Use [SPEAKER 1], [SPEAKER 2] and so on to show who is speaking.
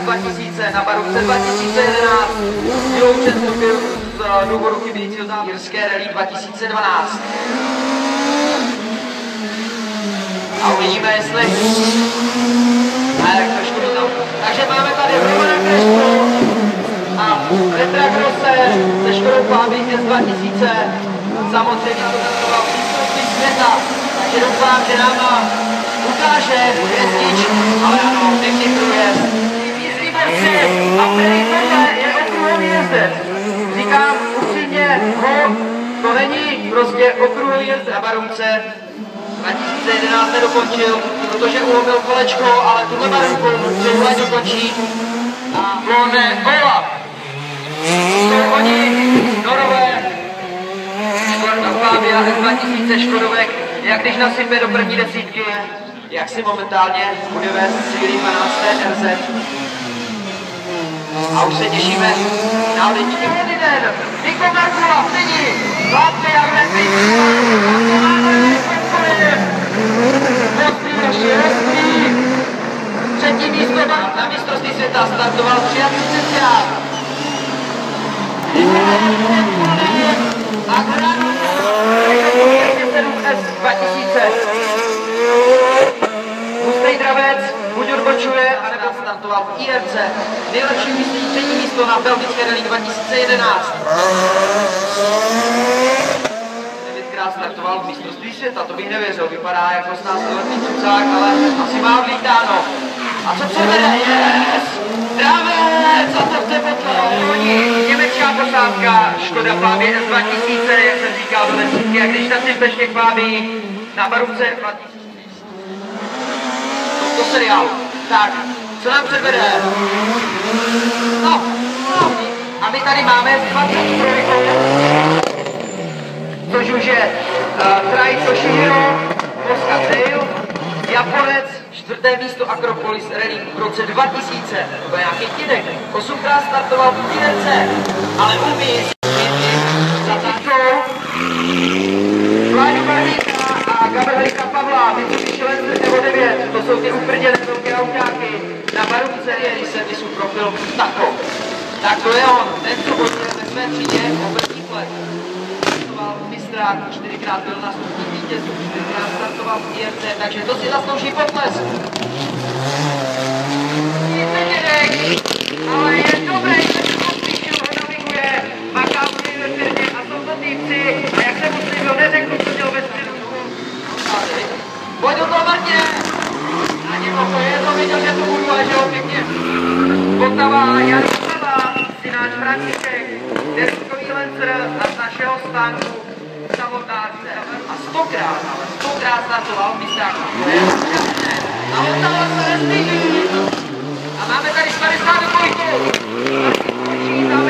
[SPEAKER 1] 2000 na Barůvce 2011, vyloučen z důvodu chybějícího Jirské rally 2012. A uvidíme, jestli... A jak trošku dozadu. Takže máme tady Romana Krešku a Petra Grosse se Škodou Fabii z 2000. Samozřejmě to zachoval mistrovství světa. Takže doufám, že nám ukáže jezdič, ale ano, pěkný průjezd. Myslíme si, a který tohle je okruhový jezdec. Říkám upřímně, to není prostě okruhový jezdec na Barůvce. 2011 nedokončil, protože ulomil kolečko, ale tuhle Barůvku předhle dokončí a Lone Ola. Jsou oni Norové, Škoda Fabia S2000 Škodovek, jak když nasype do první desítky, jak si momentálně bude vést Cílí 12. RZ. A už se těšíme na odjetí. Jeden den, Niko Merkula, vtedy, Latvia, třetí místo na mistrovství světa startoval 33krát. A Granu 7S2000. Hustej dravec, buď odbočuje, a nebo startoval v IRC. Nejlepší místo, třetí místo na belgické rally 2011. Startoval v mistrovství světa, to bych nevěřil, vypadá jako 16letý cucák, ale asi má odlítáno. A co předvede? Yes! Dravec! A to chce potom! Německá posádka, Škoda Fabie S2000, jak jsem říkal, do desítky, a když nasypeš těch Fabií na Barůvce 2000. To seriál. Tak, co nám předvede? No, a my tady máme 23. Což už je Trai Toshihiro, Oscar Dale, Japonec, 4. místo Akropolis Rally v roce 2000. To je nějaký tidek. 8krát startoval v IRC, ale umí za táčkou. Vláďu Barvíka a Gabrielka Pavla, Mitsubishi Lancer Evo 9, to jsou ty uprděné velké autáky. Na Barůvce je servisu profil Tako. Tak to je on, ten, co boduje ve své třídě obecní let. Mistrák, 4krát byl na stupní vítězů, 4krát startoval v IRC, takže to si zaslouží potlesk. Nic nedědek, ale je dobrý, že se pospíšil, ho naviguje, maká univerzitě a jsou to týpci, a jak jsem uslíbil, neřekl, co měl ve středu. Pojď do toho, Martě! A někoho je to, viděl, že to budu, ale že ho pěkně. Vltava, Jan Vltava, synáč František, desítkový Lancer z našeho stánku. A 100krát startoval mistrák. A Vltava se nestýží. A máme tady 52.